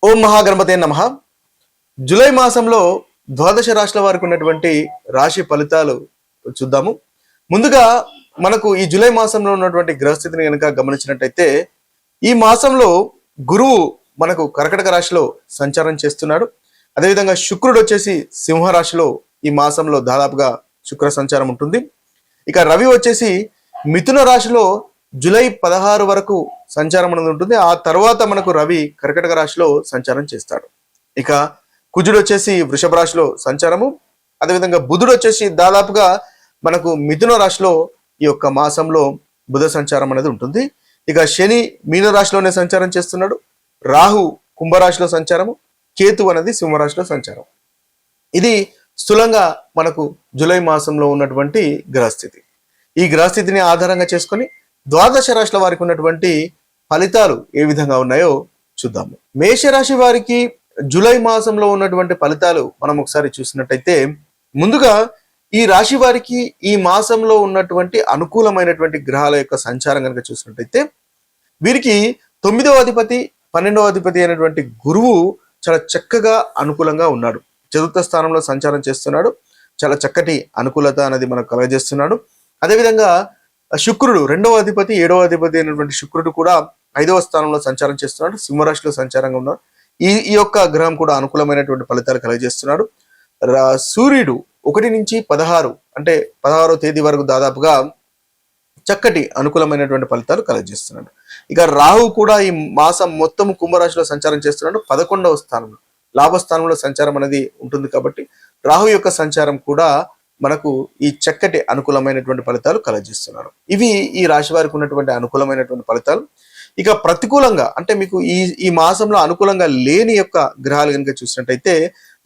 ఓం మహాగణపతే నమః. జూలై మాసంలో ద్వాదశ రాశుల వారికి ఉన్నటువంటి రాశి ఫలితాలు చూద్దాము. ముందుగా మనకు ఈ జూలై మాసంలో ఉన్నటువంటి గ్రహస్థితిని కనుక గమనించినట్టయితే ఈ మాసంలో గురువు మనకు కర్కటక రాశిలో సంచారం చేస్తున్నాడు. అదేవిధంగా శుక్రుడు వచ్చేసి సింహరాశిలో ఈ మాసంలో దాదాపుగా శుక్ర సంచారం ఉంటుంది. ఇక రవి వచ్చేసి మిథున రాశిలో జూలై 16 వరకు సంచారం అనేది ఉంటుంది. ఆ తర్వాత మనకు రవి కర్కటక రాశిలో సంచారం చేస్తాడు. ఇక కుజుడు వచ్చేసి వృషభ రాశిలో సంచారము, అదేవిధంగా బుధుడు వచ్చేసి దాదాపుగా మనకు మిథున రాశిలో ఈ యొక్క మాసంలో బుధ సంచారం అనేది ఉంటుంది. ఇక శని మీన రాశిలోనే సంచారం చేస్తున్నాడు. రాహు కుంభరాశిలో సంచారము, కేతు అనేది సింహరాశిలో సంచారం. ఇది స్థూలంగా మనకు జూలై మాసంలో ఉన్నటువంటి గ్రహస్థితి. ఈ గ్రహస్థితిని ఆధారంగా చేసుకొని ద్వాదశ రాశుల వారికి ఉన్నటువంటి ఫలితాలు ఏ విధంగా ఉన్నాయో చూద్దాము. మేషరాశి వారికి జూలై మాసంలో ఉన్నటువంటి ఫలితాలు మనం ఒకసారి చూసినట్టయితే, ముందుగా ఈ రాశి వారికి ఈ మాసంలో ఉన్నటువంటి అనుకూలమైనటువంటి గ్రహాల యొక్క సంచారం కనుక చూసినట్టయితే, వీరికి 9వ అధిపతి 12వ అధిపతి అయినటువంటి గురువు చాలా చక్కగా అనుకూలంగా ఉన్నాడు. చతుర్థ స్థానంలో సంచారం చేస్తున్నాడు. చాలా చక్కటి అనుకూలత అనేది మనకు కలగజేస్తున్నాడు. అదేవిధంగా శుక్రుడు 2వ అధిపతి 7వ అధిపతి అయినటువంటి శుక్రుడు కూడా 5వ స్థానంలో సంచారం చేస్తున్నాడు. సింహరాశిలో సంచారంగా ఉన్నాడు. ఈ యొక్క గ్రహం కూడా అనుకూలమైనటువంటి ఫలితాలు కలగజేస్తున్నాడు. సూర్యుడు 1 నుంచి 16 అంటే 16వ తేదీ వరకు దాదాపుగా చక్కటి అనుకూలమైనటువంటి ఫలితాలు కలగజేస్తున్నాడు. ఇక రాహు కూడా ఈ మాసం మొత్తం కుంభరాశిలో సంచారం చేస్తున్నాడు. 11వ స్థానంలో లాభస్థానంలో సంచారం అనేది ఉంటుంది. కాబట్టి రాహు యొక్క సంచారం కూడా మనకు ఈ చక్కటి అనుకూలమైనటువంటి ఫలితాలు కలగజేస్తున్నాడు. ఇవి ఈ రాశి వారికి ఉన్నటువంటి అనుకూలమైనటువంటి ఫలితాలు. ఇక ప్రతికూలంగా అంటే మీకు ఈ మాసంలో అనుకూలంగా లేని యొక్క గ్రహాలు కనుక చూసినట్టయితే,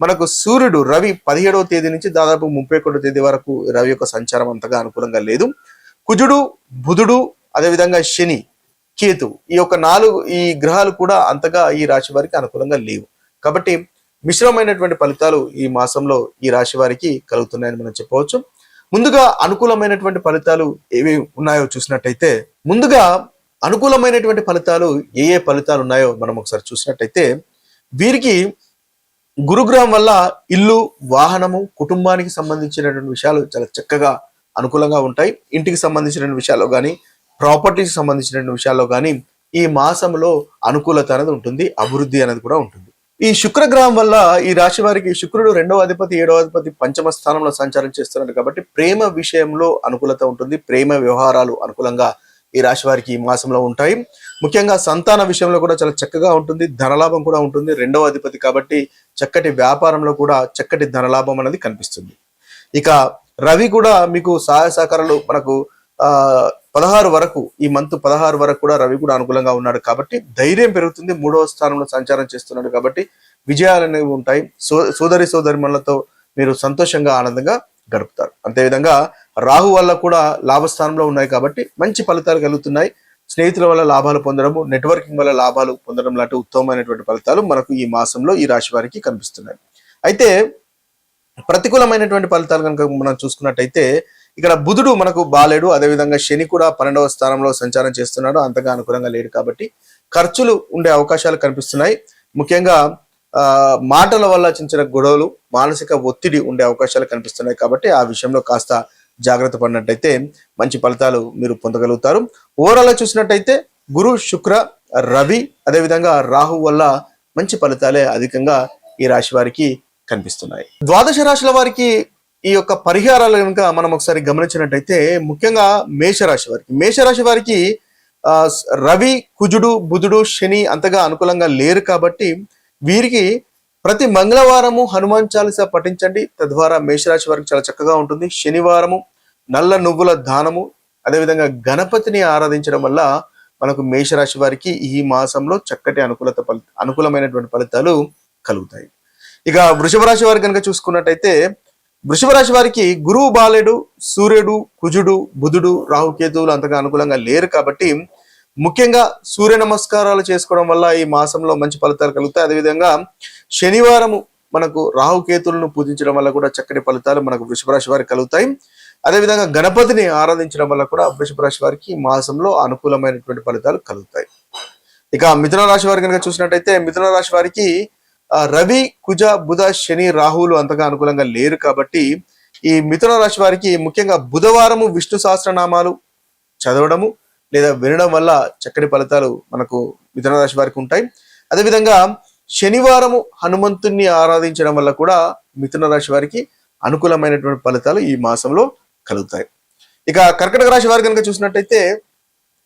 మనకు సూర్యుడు రవి 17వ తేదీ నుంచి దాదాపు 31వ తేదీ వరకు రవి యొక్క సంచారం అంతగా అనుకూలంగా లేదు. కుజుడు, బుధుడు, అదేవిధంగా శని, కేతు ఈ యొక్క 4 ఈ గ్రహాలు కూడా అంతగా ఈ రాశి వారికి అనుకూలంగా లేవు. కాబట్టి మిశ్రమైనటువంటి ఫలితాలు ఈ మాసంలో ఈ రాశి వారికి కలుగుతున్నాయని మనం చెప్పవచ్చు. ముందుగా అనుకూలమైనటువంటి ఫలితాలు ఏవి ఉన్నాయో చూసినట్టయితే, ముందుగా అనుకూలమైనటువంటి ఫలితాలు ఏ ఫలితాలు ఉన్నాయో మనం ఒకసారి చూసినట్టయితే, వీరికి గురుగ్రహం వల్ల ఇల్లు, వాహనము, కుటుంబానికి సంబంధించినటువంటి విషయాలు చాలా చక్కగా అనుకూలంగా ఉంటాయి. ఇంటికి సంబంధించిన విషయాల్లో కానీ, ప్రాపర్టీకి సంబంధించిన విషయాల్లో కానీ ఈ మాసంలో అనుకూలత అనేది ఉంటుంది. అభివృద్ధి అనేది కూడా ఉంటుంది. ఈ శుక్రగ్రహం వల్ల ఈ రాశి వారికి శుక్రుడు 2వ అధిపతి 7వ అధిపతి పంచమ స్థానంలో సంచారం చేస్తున్నారు. కాబట్టి ప్రేమ విషయంలో అనుకూలత ఉంటుంది. ప్రేమ వ్యవహారాలు అనుకూలంగా ఈ రాశి వారికి ఈ మాసంలో ఉంటాయి. ముఖ్యంగా సంతాన విషయంలో కూడా చాలా చక్కగా ఉంటుంది. ధనలాభం కూడా ఉంటుంది. 2వ అధిపతి కాబట్టి చక్కటి వ్యాపారంలో కూడా చక్కటి ధనలాభం అనేది కనిపిస్తుంది. ఇక రవి కూడా మీకు సహాయ సహకారాలు మనకు 16 వరకు ఈ మంత్ 16 వరకు కూడా రవి కూడా అనుకూలంగా ఉన్నాడు. కాబట్టి ధైర్యం పెరుగుతుంది. 3వ స్థానంలో సంచారం చేస్తున్నాడు కాబట్టి విజయాలు అనేవి ఉంటాయి. సోదరిమణులతో మీరు సంతోషంగా ఆనందంగా గడుపుతారు. అంతేవిధంగా రాహు వల్ల కూడా లాభస్థానంలో ఉన్నాయి కాబట్టి మంచి ఫలితాలు కలుగుతున్నాయి. స్నేహితుల వల్ల లాభాలు పొందడము, నెట్వర్కింగ్ వల్ల లాభాలు పొందడం లాంటి ఉత్తమమైనటువంటి ఫలితాలు మనకు ఈ మాసంలో ఈ రాశి వారికి కనిపిస్తున్నాయి. అయితే ప్రతికూలమైనటువంటి ఫలితాలు కనుక మనం చూసుకున్నట్టయితే, ఇక్కడ బుధుడు మనకు బాలేడు. అదేవిధంగా శని కూడా 12వ స్థానంలో సంచారం చేస్తున్నాడు. అంతగా అనుకూలంగా లేడు కాబట్టి ఖర్చులు ఉండే అవకాశాలు కనిపిస్తున్నాయి. ముఖ్యంగా మాటల వల్ల చిన్న గొడవలు, మానసిక ఒత్తిడి ఉండే అవకాశాలు కనిపిస్తున్నాయి. కాబట్టి ఆ విషయంలో కాస్త జాగ్రత్త పడినట్టయితే మంచి ఫలితాలు మీరు పొందగలుగుతారు. ఓవరాల్ చూసినట్టయితే గురు, శుక్ర, రవి, అదేవిధంగా రాహు వల్ల మంచి ఫలితాలే అధికంగా ఈ రాశి వారికి కనిపిస్తున్నాయి. ద్వాదశ రాశుల వారికి ఈ యొక్క పరిహారాలు కనుక మనం ఒకసారి గమనించినట్టయితే, ముఖ్యంగా మేషరాశి వారికి రవి, కుజుడు, బుధుడు, శని అంతగా అనుకూలంగా లేరు. కాబట్టి వీరికి ప్రతి మంగళవారము హనుమాన్ చాలీసా పఠించండి. తద్వారా మేషరాశి వారికి చాలా చక్కగా ఉంటుంది. శనివారము నల్ల నువ్వుల దానము, అదేవిధంగా గణపతిని ఆరాధించడం వల్ల మనకు మేషరాశి వారికి ఈ మాసంలో చక్కటి అనుకూలమైనటువంటి ఫలితాలు కలుగుతాయి. ఇక వృషభ రాశి వారికి కనుక చూసుకున్నట్టయితే, వృషభ రాశి వారికి గురువు బాలేడు. సూర్యుడు, కుజుడు, బుధుడు, రాహుకేతువులు అంతగా అనుకూలంగా లేరు. కాబట్టి ముఖ్యంగా సూర్య నమస్కారాలు చేసుకోవడం వల్ల ఈ మాసంలో మంచి ఫలితాలు కలుగుతాయి. అదేవిధంగా శనివారము మనకు రాహుకేతువులను పూజించడం వల్ల కూడా చక్కటి ఫలితాలు మనకు వృషభ రాశి వారికి కలుగుతాయి. అదేవిధంగా గణపతిని ఆరాధించడం వల్ల కూడా వృషభ రాశి వారికి మాసంలో అనుకూలమైనటువంటి ఫలితాలు కలుగుతాయి. ఇక మిథున రాశి వారి కనుక చూసినట్టయితే మిథున రాశి వారికి రవి, కుజ, బుధ, శని, రాహువులు అంతగా అనుకూలంగా లేరు కాబట్టి ఈ మిథున రాశి వారికి ముఖ్యంగా బుధవారము విష్ణు సహస్రనామాలు చదవడము లేదా వినడం వల్ల చక్కటి ఫలితాలు మనకు మిథున రాశి వారికి ఉంటాయి. అదేవిధంగా శనివారము హనుమంతుణ్ణి ఆరాధించడం వల్ల కూడా మిథున రాశి వారికి అనుకూలమైనటువంటి ఫలితాలు ఈ మాసంలో కలుగుతాయి. ఇక కర్కటక రాశి వారి కనుక చూసినట్టయితే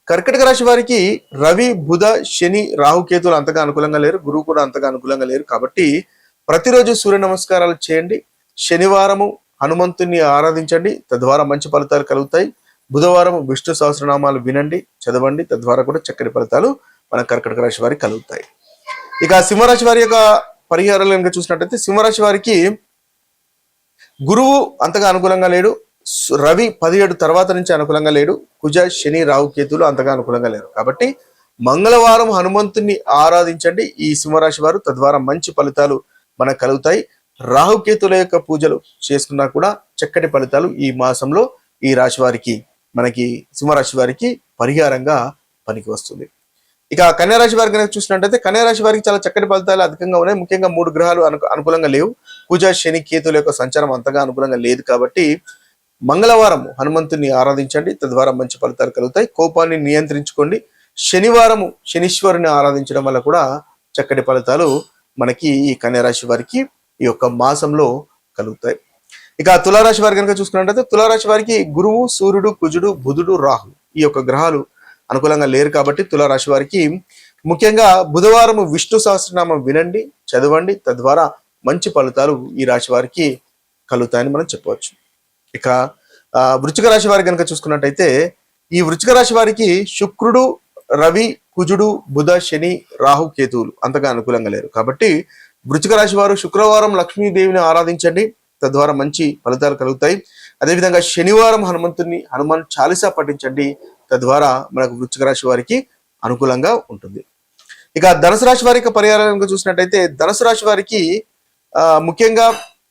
కర్కటక రాశి వారికి రవి, బుధ, శని, రాహుకేతులు అంతగా అనుకూలంగా లేరు, గురువు కూడా అంతగా అనుకూలంగా లేరు కాబట్టి ప్రతిరోజు సూర్య నమస్కారాలు చేయండి. శనివారము హనుమంతుణ్ణి ఆరాధించండి, తద్వారా మంచి ఫలితాలు కలుగుతాయి. బుధవారం విష్ణు సహస్రనామాలు వినండి, చదవండి, తద్వారా కూడా చక్కటి ఫలితాలు మన కర్కటక రాశి వారికి కలుగుతాయి. ఇక సింహరాశి వారి యొక్క పరిహారాలు కనుక చూసినట్టయితే సింహరాశి వారికి గురువు అంతగా అనుకూలంగా లేడు, రవి 17 తర్వాత నుంచి అనుకూలంగా లేడు, కుజ, శని, రాహు, కేతులు అంతగా అనుకూలంగా లేరు కాబట్టి మంగళవారం హనుమంతుని ఆరాధించండి ఈ సింహరాశి వారు, తద్వారా మంచి ఫలితాలు మనకు కలుగుతాయి. రాహుకేతుల యొక్క పూజలు చేసుకున్నా కూడా చక్కటి ఫలితాలు ఈ మాసంలో ఈ రాశి వారికి మనకి సింహరాశి వారికి పరిహారంగా పనికి వస్తుంది. ఇక కన్యారాశి వారికి కనుక చూసినట్టయితే కన్యారాశి వారికి చాలా చక్కటి ఫలితాలు అధికంగా ఉన్నాయి. ముఖ్యంగా 3 గ్రహాలు అనుకూలంగా లేవు. కుజ, శని, కేతుల యొక్క సంచారం అంతగా అనుకూలంగా లేదు కాబట్టి మంగళవారం హనుమంతుని ఆరాధించండి, తద్వారా మంచి ఫలితాలు కలుగుతాయి. కోపాన్ని నియంత్రించుకోండి. శనివారము శనీశ్వరుని ఆరాధించడం వల్ల కూడా చక్కటి ఫలితాలు మనకి ఈ కన్యారాశి వారికి ఈ యొక్క మాసంలో కలుగుతాయి. ఇక తులారాశి వారి కనుక చూసుకున్నట్లయితే తులారాశి వారికి గురువు, సూర్యుడు, కుజుడు, బుధుడు, రాహు ఈ యొక్క గ్రహాలు అనుకూలంగా లేరు కాబట్టి తులారాశి వారికి ముఖ్యంగా బుధవారం విష్ణు సహస్రనామం వినండి, చదవండి, తద్వారా మంచి ఫలితాలు ఈ రాశి వారికి కలుగుతాయని మనం చెప్పవచ్చు. ఇక వృశ్చిక రాశి వారికి కనుక చూసుకున్నట్టయితే ఈ వృశ్చిక రాశి వారికి శుక్రుడు, రవి, కుజుడు, బుధ, శని, రాహు, కేతువులు అంతగా అనుకూలంగా లేరు కాబట్టి వృశ్చిక రాశి వారు శుక్రవారం లక్ష్మీదేవిని ఆరాధించండి, తద్వారా మంచి ఫలితాలు కలుగుతాయి. అదేవిధంగా శనివారం హనుమాన్ చాలీసా పఠించండి, తద్వారా మనకు వృశ్చిక రాశి వారికి అనుకూలంగా ఉంటుంది. ఇక ధనుసు రాశి వారి యొక్క పరిహారాలను చూసినట్టయితే ధనుసు రాశి వారికి ముఖ్యంగా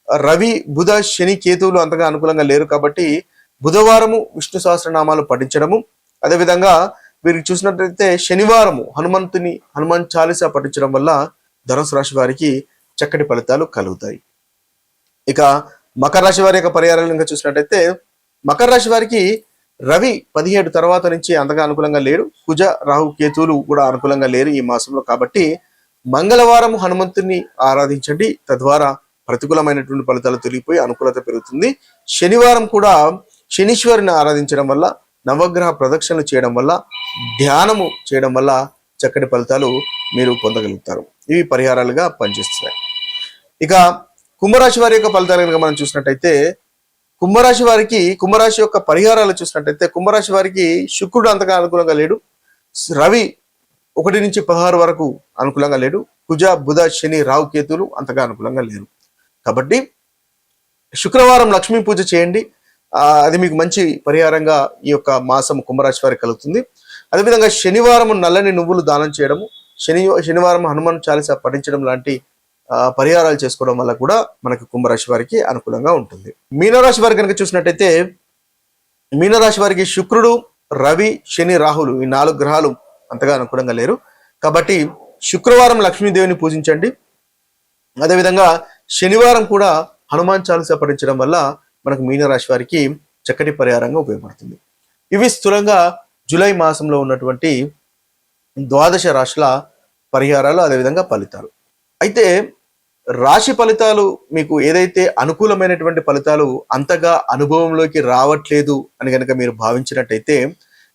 రవి, బుధ, శని, కేతువులు అంతగా అనుకూలంగా లేరు కాబట్టి బుధవారము విష్ణు సహస్రనామాలు పఠించడము, అదేవిధంగా వీరికి చూసినట్లయితే శనివారము హనుమాన్ చాలీసా పఠించడం వల్ల ధనుసు రాశి వారికి చక్కటి ఫలితాలు కలుగుతాయి. ఇక మకర రాశి వారి యొక్క పరిహారాలు ఇంకా చూసినట్టయితే మకర రాశి వారికి రవి 17 తర్వాత నుంచి అంతగా అనుకూలంగా లేరు, కుజ, రాహు, కేతువులు కూడా అనుకూలంగా లేరు ఈ మాసంలో కాబట్టి మంగళవారం హనుమంతుని ఆరాధించండి, తద్వారా ప్రతికూలమైనటువంటి ఫలితాలు తొలగిపోయి అనుకూలత పెరుగుతుంది. శనివారం కూడా శనీశ్వరుని ఆరాధించడం వల్ల, నవగ్రహ ప్రదక్షిణలు చేయడం వల్ల, ధ్యానము చేయడం వల్ల చక్కటి ఫలితాలు మీరు పొందగలుగుతారు. ఇవి పరిహారాలుగా పనిచేస్తున్నాయి. ఇక కుంభరాశి వారి యొక్క ఫలితాలు కనుక మనం చూసినట్టయితే కుంభరాశి యొక్క పరిహారాలు చూసినట్టయితే కుంభరాశి వారికి శుక్రుడు అంతగా అనుకూలంగా లేడు, రవి 1 నుంచి 16 వరకు అనుకూలంగా లేడు, కుజ, బుధ, శని, రాహు, కేతులు అంతగా అనుకూలంగా లేరు కాబట్టి శుక్రవారం లక్ష్మీ పూజ చేయండి, అది మీకు మంచి పరిహారంగా ఈ యొక్క మాసం కుంభరాశి వారికి కలుగుతుంది. అదేవిధంగా శనివారం నల్లని నువ్వులు దానం చేయడము, శనివారం హనుమాన్ చాలీసా పఠించడం లాంటి పరిహారాలు చేసుకోవడం వల్ల కూడా మనకు కుంభరాశి వారికి అనుకూలంగా ఉంటుంది. మీనరాశి వారికి కనుక చూసినట్టయితే మీనరాశి వారికి శుక్రుడు, రవి, శని, రాహులు ఈ 4 గ్రహాలు అంతగా అనుకూలంగా లేరు కాబట్టి శుక్రవారం లక్ష్మీదేవిని పూజించండి. అదేవిధంగా శనివారం కూడా హనుమాన్ చాలీసా పఠించడం వల్ల మనకు మీనరాశి వారికి చక్కటి పరిహారంగా ఉపయోగపడుతుంది. ఇవి స్థూలంగా జూలై మాసంలో ఉన్నటువంటి 12 రాశుల పరిహారాలు, అదేవిధంగా ఫలితాలు. అయితే రాశి ఫలితాలు మీకు ఏదైతే అనుకూలమైనటువంటి ఫలితాలు అంతగా అనుభవంలోకి రావట్లేదు అని కనుక మీరు భావించినట్టయితే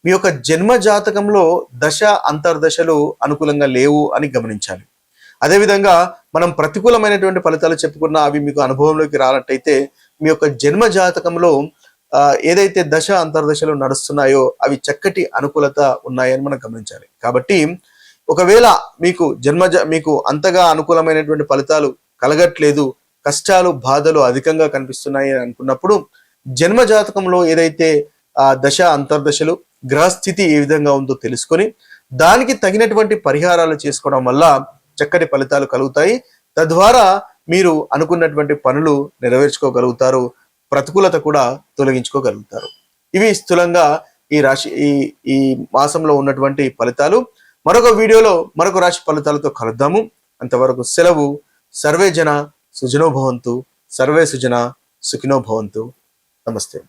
మీ యొక్క జన్మ జాతకంలో దశ అంతర్దశలు అనుకూలంగా లేవు అని గమనించాలి. అదేవిధంగా మనం ప్రతికూలమైనటువంటి ఫలితాలు చెప్పుకున్నా అవి మీకు అనుభవంలోకి రానట్టయితే మీ యొక్క జన్మ జాతకంలో ఏదైతే దశ అంతర్దశలు నడుస్తున్నాయో అవి చక్కటి అనుకూలత ఉన్నాయని మనం గమనించాలి. కాబట్టి ఒకవేళ మీకు అంతగా అనుకూలమైనటువంటి ఫలితాలు కలగట్లేదు, కష్టాలు, బాధలు అధికంగా కనిపిస్తున్నాయి అని అనుకున్నప్పుడు జన్మ జాతకంలో ఏదైతే దశ అంతర్దశలు, గ్రహస్థితి ఏ విధంగా ఉందో తెలుసుకొని దానికి తగినటువంటి పరిహారాలు చేసుకోవడం వల్ల చక్కటి ఫలితాలు కలుగుతాయి. తద్వారా మీరు అనుకున్నటువంటి పనులు నెరవేర్చుకోగలుగుతారు, ప్రతికూలత కూడా తొలగించుకోగలుగుతారు. ఇవి స్థూలంగా ఈ మాసంలో ఉన్నటువంటి ఫలితాలు. మరొక వీడియోలో మరొక రాశి ఫలితాలతో కలుద్దాము. అంతవరకు సెలవు. సర్వే జన సుజనో భవంతు, సర్వే సుజన సుఖినో భవంతు. నమస్తే.